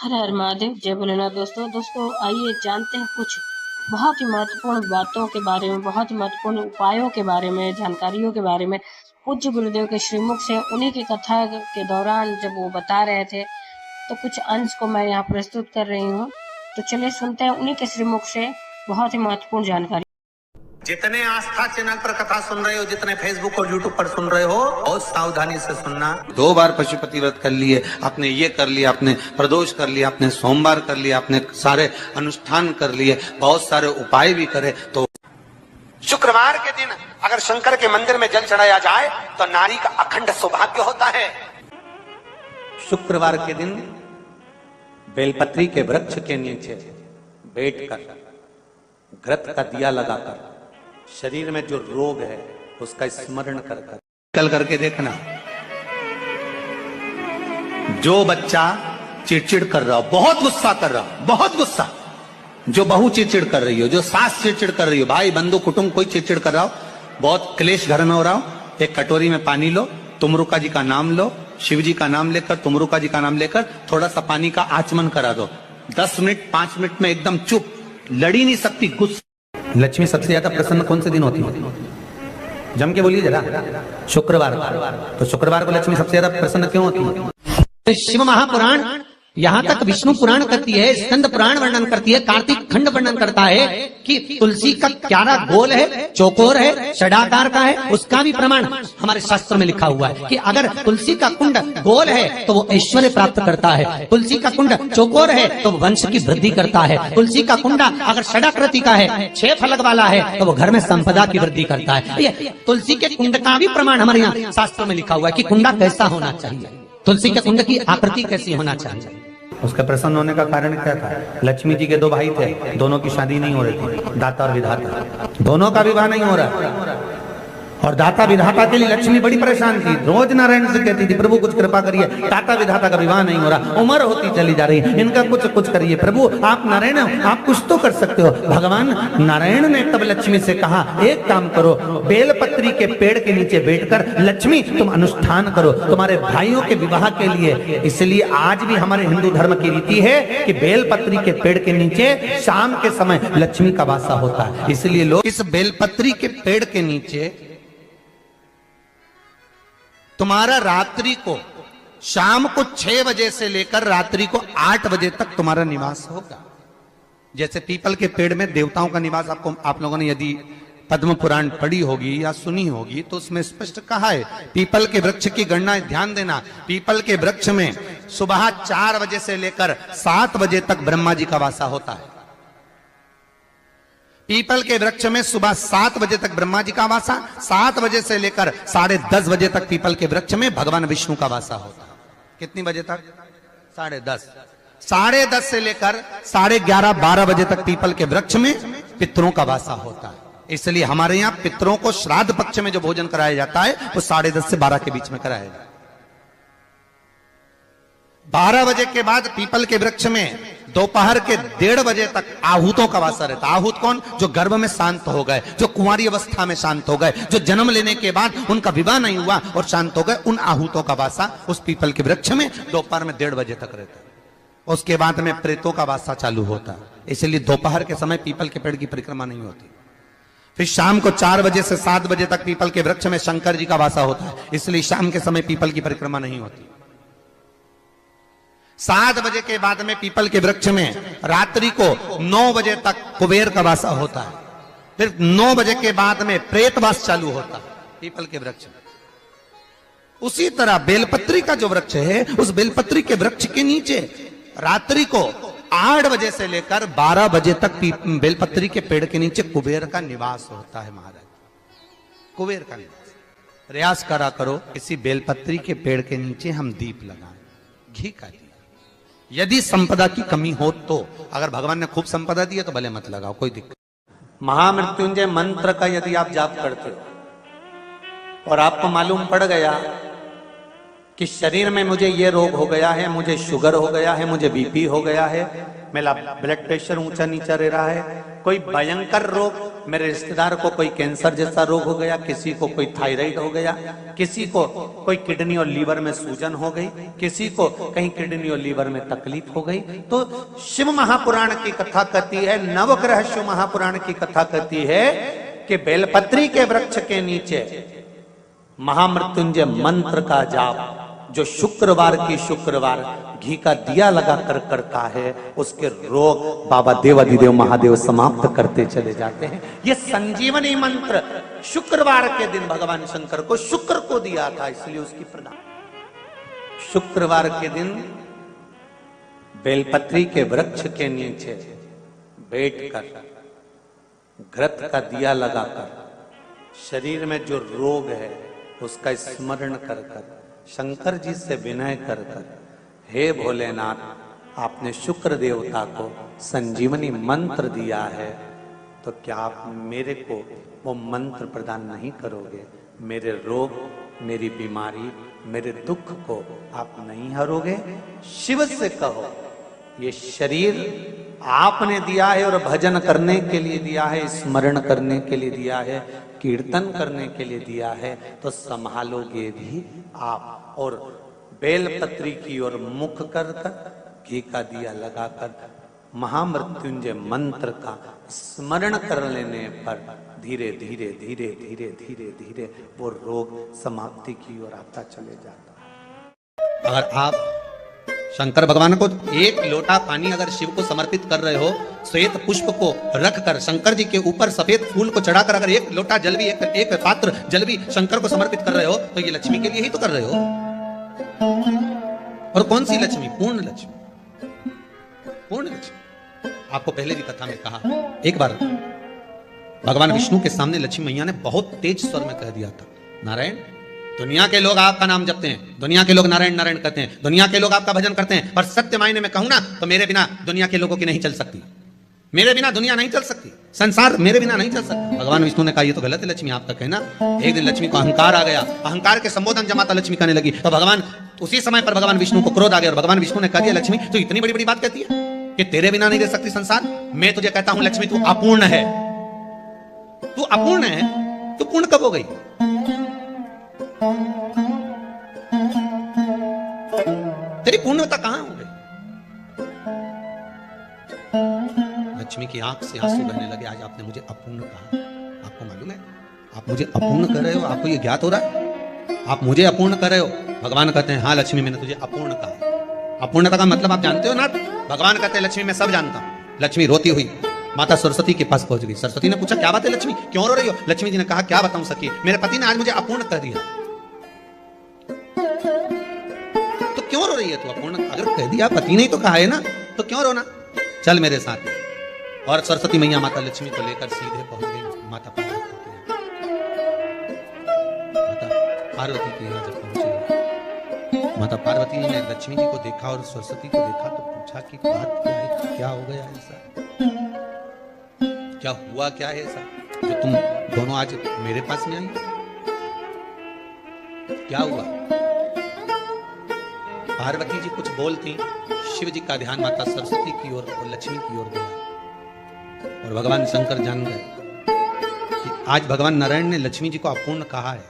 हर हर महादेव, जय भोलेनाथ। दोस्तों आइए जानते हैं कुछ बहुत ही महत्वपूर्ण बातों के बारे में, बहुत ही महत्वपूर्ण उपायों के बारे में, जानकारियों के बारे में। पूज्य गुरुदेव के श्रीमुख से उन्हीं की कथा के दौरान जब वो बता रहे थे, तो कुछ अंश को मैं यहाँ प्रस्तुत कर रही हूँ। तो चलिए सुनते हैं उन्हीं के श्रीमुख से बहुत ही महत्वपूर्ण जानकारी। जितने आस्था चैनल पर कथा सुन रहे हो, जितने फेसबुक और यूट्यूब पर सुन रहे हो, बहुत सावधानी से सुनना। 2 बार पशुपति व्रत कर लिए, आपने ये कर लिया, आपने प्रदोष कर लिया, आपने सोमवार कर लिया, आपने सारे अनुष्ठान कर लिए, बहुत सारे उपाय भी करे। तो शुक्रवार के दिन अगर शंकर के मंदिर में जल चढ़ाया जाए तो नारी का अखंड सौभाग्य होता है। शुक्रवार के दिन बेलपत्री के वृक्ष के नीचे बैठकर घृत का दिया लगाकर शरीर में जो रोग है उसका स्मरण कर कल करके देखना। जो बच्चा चिड़चिड़ कर रहा हो, बहुत गुस्सा कर रहा हो, बहुत गुस्सा, जो बहू चिड़चिड़ कर रही हो, जो सास चिड़चिड़ कर रही हो, भाई बंधु कुटुंब कोई चिड़चिड़ कर रहा हो, बहुत क्लेश घर में हो रहा हो, एक कटोरी में पानी लो, तुमरुका जी का नाम लो, शिव जी का नाम लेकर, तुमरुका जी का नाम लेकर थोड़ा सा पानी का आचमन करा दो। 10 मिनट 5 मिनट में एकदम चुप, लड़ी नहीं सकती, गुस्सा। लक्ष्मी सबसे ज्यादा प्रसन्न कौन से दिन होती है? जम के बोलिए जरा। शुक्रवार। तो शुक्रवार को लक्ष्मी सबसे ज्यादा प्रसन्न क्यों होती है? शिव महापुराण यहाँ तक विष्णु पुराण करती है, स्कंद पुराण वर्णन करती है, कार्तिक खंड वर्णन करता है कि तुलसी का क्यारा गोल है, चौकोर है, षडाकार का है। उसका भी प्रमाण हमारे शास्त्र में लिखा हुआ है कि अगर तुलसी का कुंड गोल है तो वो ऐश्वर्य प्राप्त करता है, तुलसी का कुंड चौकोर है तो वंश की वृद्धि करता है, तुलसी का कुंडा अगर षडाकृति का है, 6 फलक वाला है, तो वो घर में संपदा की वृद्धि करता है। ये तुलसी के कुंड का भी प्रमाण हमारे यहाँ शास्त्रों में लिखा हुआ है कि कुंडा कैसा होना चाहिए, तुलसी के कुंड की आकृति कैसी होना चाहिए। उसका प्रसन्न होने का कारण क्या था? लक्ष्मी जी के 2 भाई थे, दोनों की शादी नहीं हो रही थी, दाता और विधाता, दोनों का विवाह नहीं हो रहा। और दाता विधाता के लिए लक्ष्मी बड़ी परेशान थी, रोज नारायण से कहती थी प्रभु कुछ कृपा करिए, दाता विधाता का विवाह नहीं हो रहा, उम्र होती चली जा रही, इनका कुछ करिए प्रभु, आप नारायण हो, आप कुछ तो कर सकते हो। भगवान नारायण ने तब लक्ष्मी से कहा, एक काम करो, बेलपत्री के पेड़ के नीचे बैठकर लक्ष्मी तुम अनुष्ठान करो तुम्हारे भाइयों के विवाह के लिए। इसलिए आज भी हमारे हिंदू धर्म की रीति है कि बेलपत्री के पेड़ के नीचे शाम के समय लक्ष्मी का वासा होता है। इसलिए लोग इस बेलपत्री के पेड़ के नीचे तुम्हारा रात्रि को, शाम को 6 बजे से लेकर रात्रि को 8 बजे तक तुम्हारा निवास होगा। जैसे पीपल के पेड़ में देवताओं का निवास, आपको आप लोगों ने यदि पद्म पुराण पढ़ी होगी या सुनी होगी तो उसमें स्पष्ट कहा है। पीपल के वृक्ष की गणना ध्यान देना, पीपल के वृक्ष में सुबह 4 बजे से लेकर 7 बजे तक ब्रह्मा जी का वासा होता है। पीपल के वृक्ष में सुबह 7 बजे तक ब्रह्मा जी का वासा, 7 बजे से लेकर 10:30 बजे तक पीपल के वृक्ष में भगवान विष्णु का वासा होता है। कितनी बजे तक? 10:30। 10:30 से लेकर 11:30 12 बजे तक पीपल के वृक्ष में पितरों का वासा होता है। इसलिए हमारे यहाँ पितरों को श्राद्ध पक्ष में जो भोजन कराया जाता है वो 10:30 से 12 के बीच में कराया जाता है। 12 बजे के बाद पीपल के वृक्ष में दोपहर के 1:30 बजे तक आहूतों का वासा रहता है। आहूत कौन? जो गर्भ में शांत हो गए, जो कुंवारी अवस्था में शांत हो गए, जो जन्म लेने के बाद उनका विवाह नहीं हुआ और शांत हो गए, उन आहूतों का वासा उस पीपल के वृक्ष में दोपहर में 1:30 बजे तक रहता है। उसके बाद में प्रेतों का वासा चालू होता है। इसलिए दोपहर के समय पीपल के पेड़ की परिक्रमा नहीं होती। फिर शाम को 4 बजे से 7 बजे तक पीपल के वृक्ष में शंकर जी का वासा होता है। इसलिए शाम के समय पीपल की परिक्रमा नहीं होती। 7 बजे के बाद में पीपल के वृक्ष में रात्रि को 9 बजे तक कुबेर का वासा होता है। फिर 9 बजे के बाद में प्रेतवास चालू होता है पीपल के वृक्ष में। उसी तरह बेलपत्री का जो वृक्ष है, उस बेलपत्री के वृक्ष के नीचे रात्रि को 8 बजे से लेकर 12 बजे तक बेलपत्री के पेड़ के नीचे कुबेर का निवास होता है। महाराज, कुबेर का निवास। प्रयास करा करो इसी बेलपत्री के पेड़ के नीचे हम दीप लगाएं, घी का दीप। यदि संपदा की कमी हो तो, अगर भगवान ने खूब संपदा दी है तो भले मत लगाओ, कोई दिक्कत। महामृत्युंजय मंत्र का यदि आप जाप करते हो और आपको मालूम पड़ गया कि शरीर में मुझे ये रोग हो गया है, मुझे शुगर हो गया है, मुझे बीपी हो गया है, मेरा ब्लड प्रेशर ऊंचा नीचा रह रहा है, कोई भयंकर रोग मेरे रिश्तेदार को कोई कैंसर जैसा रोग हो गया, किसी को कोई थायराइड हो गया, किसी को कोई किडनी और लीवर में सूजन हो गई, किसी को कहीं किडनी और लीवर में तकलीफ हो गई, तो शिव महापुराण की कथा कहती है, नवग्रह शिव महापुराण की कथा कहती है कि बेलपत्री के वृक्ष के नीचे महामृत्युंजय मंत्र का जाप जो शुक्रवार की शुक्रवार घी का दिया लगा कर करता है, उसके रोग बाबा देवाधिदेव महादेव समाप्त करते चले जाते हैं। ये संजीवनी मंत्र शुक्रवार के दिन भगवान शंकर को शुक्र को दिया था, इसलिए उसकी प्रदान। शुक्रवार के दिन बेलपत्री के वृक्ष के नीचे बैठकर घृत का दिया लगाकर शरीर में जो रोग है उसका स्मरण कर कर शंकर जी से विनय कर कर, हे भोलेनाथ, आपने शुक्र देवता को संजीवनी मंत्र दिया है, तो क्या आप मेरे को वो मंत्र प्रदान नहीं करोगे? मेरे रोग, मेरी बीमारी, मेरे दुख को आप नहीं हरोगे? शिव से कहो, ये शरीर आपने दिया है और भजन करने के लिए दिया है, स्मरण करने के लिए दिया है, कीर्तन करने के लिए दिया है, तो संभालोगे भी आप। और बेलपत्री की ओर मुख कर कर घी का दिया लगाकर महामृत्युंजय मंत्र का स्मरण कर लेने पर धीरे धीरे धीरे धीरे धीरे धीरे वो रोग समाप्ति की ओर आता चले जाता है। अगर आप शंकर भगवान को एक लोटा पानी अगर शिव को समर्पित कर रहे हो, श्वेत पुष्प को रखकर शंकर जी के ऊपर सफेद फूल को चढ़ाकर अगर एक लोटा जल भी एक पात्र जल भी शंकर को समर्पित कर रहे हो, तो ये लक्ष्मी के लिए ही तो कर रहे हो। और कौन सी लक्ष्मी? पूर्ण लक्ष्मी, पूर्ण लक्ष्मी। आपको पहले भी कथा में कहा, एक बार भगवान विष्णु के सामने लक्ष्मी मैया ने बहुत तेज स्वर में कह दिया था, नारायण, दुनिया के लोग आपका नाम जपते हैं, दुनिया के लोग नारायण नारायण कहते हैं, दुनिया के लोग आपका भजन करते हैं, पर सत्य मायने में कहूं ना तो मेरे बिना दुनिया के लोगों की नहीं चल सकती, मेरे बिना दुनिया नहीं चल सकती, संसार मेरे बिना नहीं चल सकता। भगवान विष्णु ने कहा ये तो गलत है लक्ष्मी आपका कहना। एक दिन लक्ष्मी को अहंकार आ गया, अहंकार के संबोधन जब माता लक्ष्मी कहने लगी तो भगवान उसी समय पर भगवान विष्णु को क्रोध आ गया और भगवान विष्णु ने कहा दिया, लक्ष्मी तो इतनी बड़ी बड़ी बात कहती है कि तेरे बिना नहीं रह सकती संसार? मैं तुझे कहता हूं लक्ष्मी तू अपूर्ण है, तू अपूर्ण है, तू पूर्ण कब हो गई? तेरी पूर्णता कहां हो गई? लक्ष्मी की आंख से आंसू बहने लगे। आज आपने मुझे अपूर्ण कहा, आपको मालूम है आप मुझे अपूर्ण कर रहे हो? आपको ये ज्ञात हो रहा है आप मुझे अपूर्ण कर रहे हो? भगवान कहते हैं हाँ लक्ष्मी मैंने तुझे अपूर्ण कहा। अपूर्णता का मतलब आप जानते हो ना? भगवान कहते हैं लक्ष्मी मैं सब जानता हूं। लक्ष्मी रोती हुई माता सरस्वती के पास पहुंच गई। सरस्वती ने पूछा क्या बात है लक्ष्मी, क्यों रो रही हो? लक्ष्मी जी ने कहा क्या बताऊं सखी, मेरे पति ने आज मुझे अपूर्ण कर दिया। तो क्यों रो रही है तू? अपूर्ण अगर कह दिया, पति ने ही तो कहा है ना, तो क्यों रोना? चल मेरे साथ। और सरस्वती मैया माता लक्ष्मी को लेकर सीधे पहुंच गई माता पार्वती के यहाँ। माता पार्वती के यहाँ जब पहुंचे, माता पार्वती ने लक्ष्मी जी को देखा और सरस्वती को देखा तो पूछा कि बात क्या है, क्या हो गया ऐसा, क्या हुआ, क्या है ऐसा जो तुम दोनों आज मेरे पास में आई? क्या हुआ? पार्वती जी कुछ बोलती, शिव जी का ध्यान माता सरस्वती की ओर और लक्ष्मी की ओर गया और भगवान शंकर जान गए कि आज भगवान नारायण ने लक्ष्मी जी को अपूर्ण कहा है।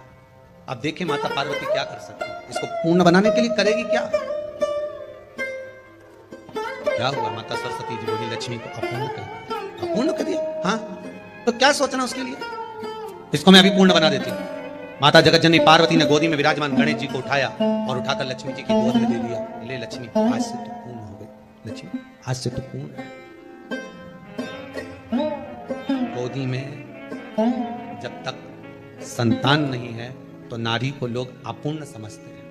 अब देखें माता पार्वती क्या कर सकती है, इसको पूर्ण बनाने के लिए करेगी क्या? क्या हुआ? माता सरस्वती जी बोली लक्ष्मी को अपूर्ण कर दिया। अपूर्ण कर दिया? हाँ, तो क्या सोचना उसके लिए, इसको मैं अभी पूर्ण बना देती हूँ। माता जगतजननी पार्वती ने गोदी में विराजमान गणेश जी को उठाया और उठाकर लक्ष्मी जी की गोद में दे दिया। ले लक्ष्मी, आज से तो पूर्ण हो गई। लक्ष्मी आज से तो पूर्ण। गोदी में जब तक संतान नहीं है तो नारी को लोग अपूर्ण समझते हैं,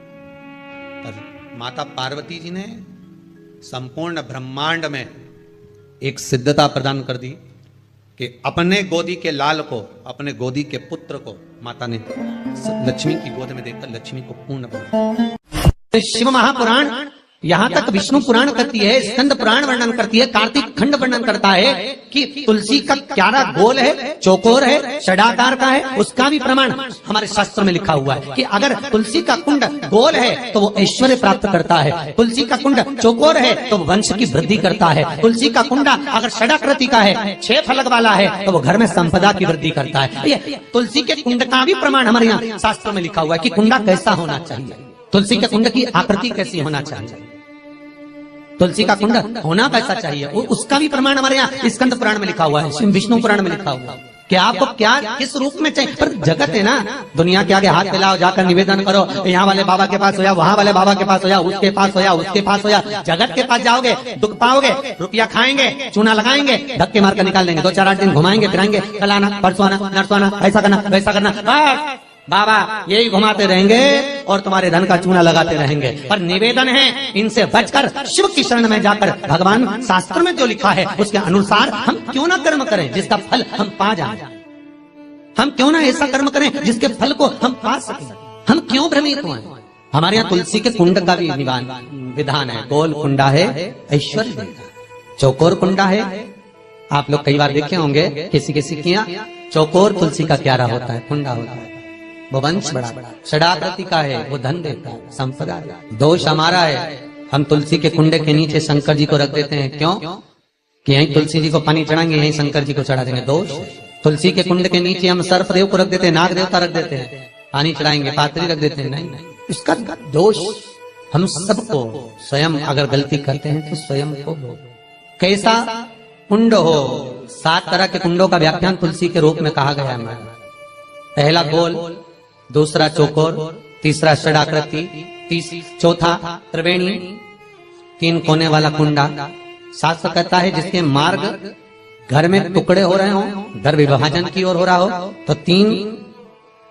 पर माता पार्वती जी ने संपूर्ण ब्रह्मांड में एक सिद्धता प्रदान कर दी कि अपने गोदी के लाल को, अपने गोदी के पुत्र को माता ने लक्ष्मी की गोद में देखकर लक्ष्मी को पूर्ण बना। शिव महापुराण यहाँ तक विष्णु पुराण करती है, स्कंद पुराण वर्णन करती है, कार्तिक खंड वर्णन करता है कि तुलसी का क्यारा गोल है, चौकोर है, षडाकार का है। उसका भी प्रमाण हमारे शास्त्र में लिखा हुआ है कि अगर तुलसी का कुंड गोल है तो वो ऐश्वर्य प्राप्त करता है, तुलसी का कुंड चौकोर है तो वंश की वृद्धि करता है, तुलसी का कुंडा अगर षडाकृति का है, 6 फलक वाला है तो वो घर में संपदा की वृद्धि करता है। ये तुलसी के कुंड का भी प्रमाण हमारे यहाँ शास्त्रों में लिखा हुआ है कि कुंडा कैसा होना चाहिए, तुलसी के कुंड की आकृति कैसी होना चाहिए, तुलसी का कुंड होना कैसा चाहिए, उसका भी प्रमाण हमारे यहाँ स्कंद पुराण में लिखा हुआ है, विष्णु पुराण में लिखा हुआ है कि आपको क्या किस रूप में चाहिए। पर जगत है ना, दुनिया के आगे हाथ फैलाओ, जाकर निवेदन करो, यहाँ वाले बाबा के पास हो या वहाँ वाले बाबा के पास हो या उसके पास हो या उसके पास हो या जगत के पास जाओगे दुख पाओगे, रुपया खाएंगे, चूना लगाएंगे, धक्के मार कर निकाल देंगे, 2-4-8 दिन घुमाएंगे फिराएंगे, कल आना परसों आना नरसों आना, ऐसा करना वैसा करना, बस बाबा यही घुमाते रहेंगे और तुम्हारे धन का चूना लगाते रहेंगे। पर निवेदन है इनसे बचकर शिव की शरण में जाकर भगवान शास्त्र में जो लिखा है उसके अनुसार हम क्यों ना कर्म करें जिसका फल हम पा जाएं, हम क्यों ना ऐसा कर्म करें जिसके फल को हम पा सकें, हम क्यों भ्रमित हुए। हमारे यहाँ तुलसी के कुंड का भी विधान है, गोल कुंडा है ऐश्वर्य देगा, चौकोर कुंडा है। आप लोग कई बार देखे होंगे किसी के यहाँ चौकोर तुलसी का क्यारा होता है, कुंडा होता है, वो वंश बड़ा, षडाकृति का है, वो धन देता है, संपदा। दोष हमारा है, हम तुलसी के कुंडे के नीचे शंकर जी को रख देते हैं, क्यों कि यहीं तुलसी जी को पानी चढ़ाएंगे, यहीं शंकर जी को चढ़ा देंगे। दोष तुलसी के कुंड के नीचे हम सर्पदेव को रख देते हैं, नाग देवता रख देते हैं, पानी चढ़ाएंगे, पात्री रख देते हैं, नहीं, इसका दोष हम सबको स्वयं अगर गलती करते हैं तो स्वयं को। कैसा कुंड हो, 7 तरह के कुंडों का व्याख्यान तुलसी के रूप में कहा गया है। पहला गोल, दूसरा चौकोर, तीसरा षडाकृति, चौथा त्रिवेणी, 3 कोने वाला कुंडा। शास्त्र कहता है जिसके मार्ग घर में टुकड़े हो रहे हो, घर विभाजन की ओर हो रहा हो, तो 3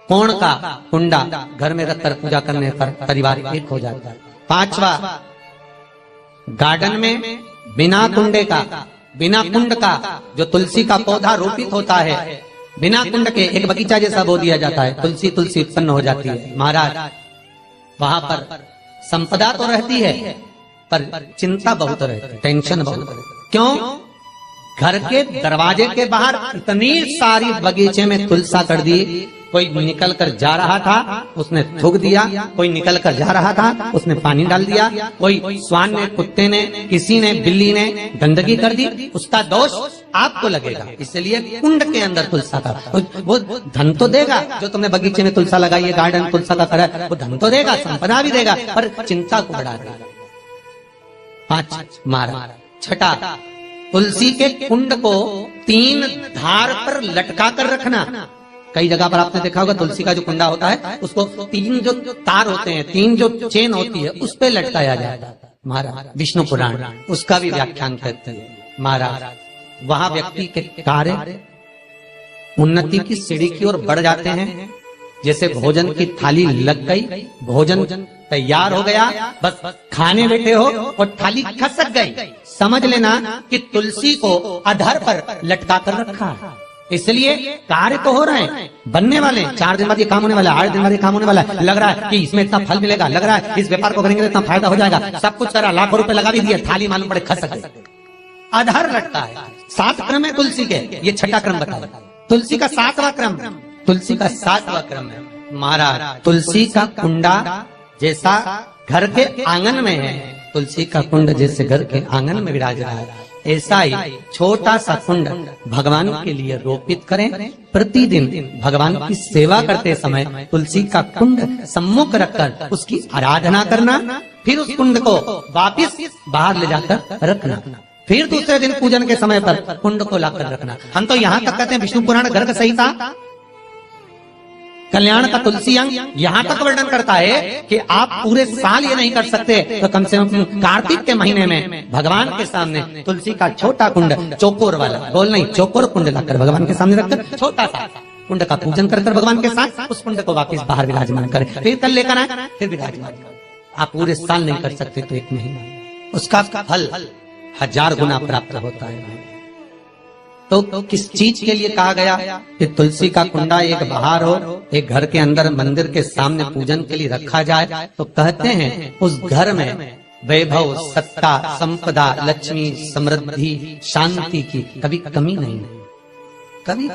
कोण का कुंडा घर में रखकर पूजा करने पर परिवार एक हो जाता है। 5वां, गार्डन में बिना कुंडे का, बिना कुंड का जो तुलसी का पौधा रोपित होता है, बिना कुंड के एक बगीचा जैसा बो दिया जाता है, तुलसी तुलसी उत्पन्न हो जाती है। महाराज वहां पर संपदा तो रहती है पर चिंता बहुत रहती है, टेंशन बहुत रहती है। क्यों? घर के दरवाजे के बाहर इतनी सारी बगीचे में तुलसा कर दी, कोई निकल कर जा रहा था उसने थूक दिया, कोई निकल कर जा रहा था उसने पानी डाल दिया, कोई स्वान ने, कुत्ते ने, किसी ने, बिल्ली ने गंदगी कर दी, उसका दोष आपको लगेगा। इसलिए कुंड के अंदर तुलसा का वो धन तो देगा, जो तुमने बगीचे में तुलसा लगाई है, गार्डन तुलसा का करा, वो धन तो देगा, संपदा भी देगा, पर चिंता को बढ़ा देगा। 5 मारा। छठा, तुलसी के कुंड को 3 धार पर लटका कर रखना। कई जगह पर आपने देखा होगा तुलसी का जो कुंडा होता है उसको 3 जो तार होते हैं, 3 जो चेन होती है उस पे लटकाया जाता है। महाराज विष्णु पुराण उसका भी व्याख्यान करते हैं। महाराज वहां व्यक्ति के कार्य उन्नति की सीढ़ी की ओर बढ़ जाते हैं। जैसे भोजन की थाली लग गई, भोजन तैयार हो गया, बस खाने बैठे हो और थाली खसक गई, समझ लेना कि तुलसी को अधर पर लटका कर रखा। इसलिए कार्य तो हो रहे हैं, बनने वाले, 4 दिन बाद ये काम होने वाला है, 8 दिन बाद ये काम होने वाला है, लग रहा है कि इसमें इतना फल मिलेगा, लग रहा है इस व्यापार को करेंगे तो इतना फायदा हो जाएगा, सब कुछ करा, लाखों रुपए लगा भी दिए, थाली मालूम पड़े खसक गई, अधर लटका है। 7 क्रम है तुलसी के, ये 6ठा क्रम बताया। तुलसी का 7वां क्रम, तुलसी का 7वां क्रम है। महाराज तुलसी का कुंडा जैसा घर के आंगन में है, तुलसी का कुंड जैसे घर के आंगन में विराज रहा है, ऐसा ही छोटा सा कुंड भगवान के लिए रोपित करें। प्रतिदिन भगवान की सेवा करते समय तुलसी का कुंड सम्मुख रखकर उसकी आराधना करना, फिर उस कुंड को वापिस बाहर ले जाकर रखना, फिर दूसरे दिन पूजन के समय पर कुंड को लाकर रखना। हम तो यहाँ तक कहते हैं विष्णु पुराण गर्ग संहिता कल्याण का तुलसी अंग यहाँ तक वर्णन करता है कि आप पूरे साल ये नहीं कर सकते तो कम से कम कार्तिक के महीने में भगवान के सामने तुलसी का छोटा कुंड, चौकोर वाला, गोल नहीं, चौकोर कुंड लाकर भगवान के सामने रखकर छोटा सा कुंड का पूजन कर भगवान के साथ उस कुंड को वापस बाहर विराजमान करें, फिर कल लेकर आए, फिर विराजमान करें। आप पूरे साल नहीं कर सकते तो 1 महीना, उसका फल 1000 गुना प्राप्त होता है। तो किस चीज के लिए कहा गया कि तुलसी का कुंडा एक बाहर हो, एक घर के अंदर मंदिर के सामने पूजन के लिए रखा जाए? तो कहते हैं उस घर में वैभव, सत्ता, संपदा, लक्ष्मी, समृद्धि, शांति की कभी कमी नहीं है, कभी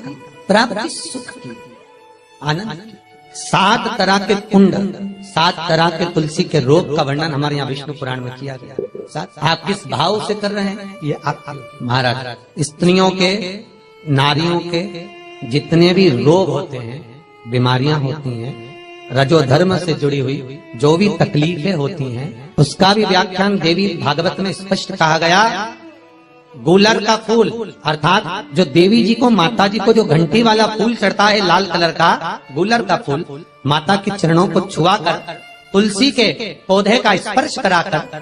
प्राप्ति सुख की, आनंद की। 7 तरह के कुंड, 7 तरह के तुलसी के रोग का वर्णन हमारे यहाँ विष्णु पुराण में किया गया। आप किस भाव से कर रहे हैं ये आप महाराज। स्त्रियों के, नारियों के जितने भी रोग होते हैं, बीमारियां होती हैं, रजो धर्म से जुड़ी हुई जो भी तकलीफें होती हैं, उसका भी व्याख्यान देवी भागवत में स्पष्ट कहा गया। गुलर का फूल अर्थात जो देवी जी को, माता जी को जो घंटी वाला फूल चढ़ता है लाल कलर का, गुलर का फूल माता के चरणों को छुआकर, तुलसी के पौधे का स्पर्श कराकर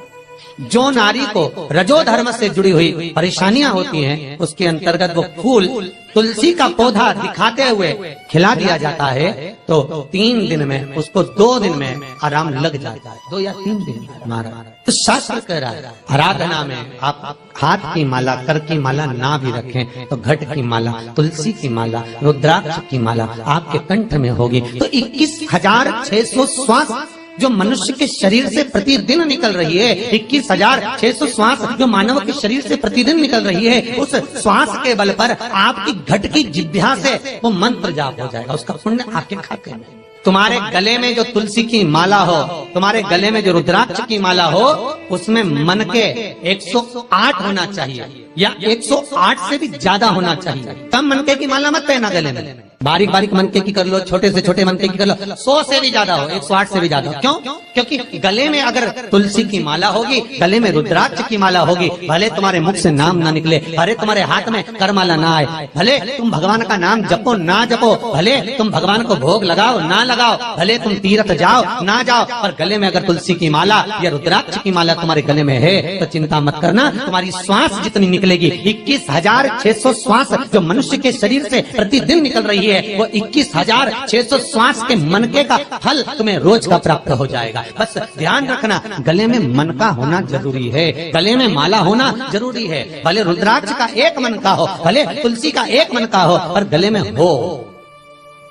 जो नारी को रजो धर्म से जुड़ी हुई परेशानियां होती हैं, उसके अंतर्गत वो फूल तुलसी का पौधा दिखाते हुए खिला दिया जाता है, तो 3 दिन में उसको 2 दिन में आराम लग जाता है, 2 या 3 दिन महाराज। तो शास्त्र कह रहा है आराधना में आप हाथ की माला, कर की माला ना भी रखें तो घट की माला, तुलसी की माला, रुद्राक्ष की माला आपके कंठ में होगी, तो 21,600 श्वास जो मनुष्य के शरीर से प्रतिदिन निकल रही है, 21,600 श्वास जो मानव के शरीर से प्रतिदिन निकल रही है, उस श्वास के बल पर आपकी घट की जिह्वा से वो मंत्र जाप हो जाएगा, उसका पुण्य आपके खाते में। तुम्हारे गले में जो तुलसी की माला हो, तुम्हारे गले में जो रुद्राक्ष की माला हो, उसमें मन के 108 होना चाहिए या 108 से भी ज्यादा होना चाहिए। कम मनके की माला मत पहना गले में, बारीक बारीक मनके की कर लो, छोटे से छोटे मनके की कर लो, 100 से भी ज्यादा हो, 108 से भी ज्यादा हो। क्यों? क्योंकि गले में अगर तुलसी की माला होगी, गले में रुद्राक्ष की माला होगी, भले तुम्हारे मुख से नाम ना निकले, भले तुम्हारे हाथ में करमाला ना आए, भले तुम भगवान का नाम जपो ना जपो, भले तुम भगवान को भोग लगाओ ना लगाओ, भले तुम तीर्थ जाओ ना जाओ, पर गले में अगर तुलसी की माला या रुद्राक्ष की माला तुम्हारे गले में है तो चिंता मत करना, तुम्हारी श्वास जितनी निकलेगी, 21,600 श्वास जो मनुष्य के शरीर से प्रतिदिन निकल रही है, वो 21,600 श्वास के मनके का फल तुम्हें रोज का प्राप्त हो जाएगा। बस ध्यान रखना, गले में मनका होना जरूरी है, गले में माला होना जरूरी है, भले रुद्राक्ष का 1 मनका हो, भले तुलसी का 1 मनका हो, पर गले में हो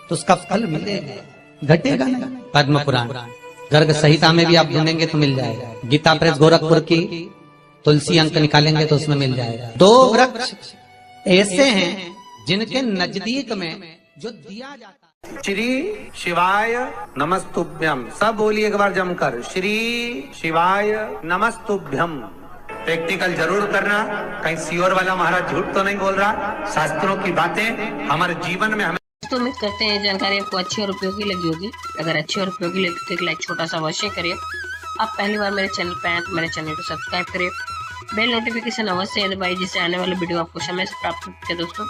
तो उसका फल मिलेगा, घटेगा नहीं। पद्म पुराण गर्ग संहिता में भी आप ढूंढेंगे तो मिल जाएगा, गीता प्रेस गोरखपुर की तुलसी अंक निकालेंगे तो उसमें मिल जाएगा। 2 वृक्ष ऐसे हैं जिनके नजदीक में जो दिया जाता है। श्री शिवाय नमस्तुभ्यम, सब बोलिए एक बार जमकर, श्री शिवाय नमस्तुभ्यम। प्रैक्टिकल जरूर करना, कहीं सियोर वाला महाराज झूठ तो नहीं बोल रहा, शास्त्रों की बातें हमारे जीवन में हमें। तो उम्मीद करते हैं जानकारी आपको अच्छी और उपयोगी लगी होगी। अगर अच्छी और उपयोगी लगी तो एक लाइक छोटा सा अवश्य करिए। आप पहली बार मेरे चैनल पे आए तो मेरे चैनल को सब्सक्राइब करिए, बेल नोटिफिकेशन अवश्य दबाइए, जिससे आने वाले वीडियो आपको समय से प्राप्त होते हैं। दोस्तों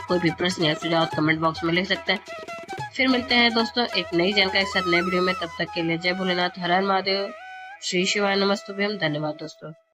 कोई भी प्रश्न या सुझाव कमेंट बॉक्स में लिख सकते हैं। फिर मिलते हैं दोस्तों एक नई जानकारी के साथ नए वीडियो में, तब तक के लिए जय भोलेनाथ, हर हर महादेव, श्री शिवाय नमस्तुभ्यम। धन्यवाद दोस्तों।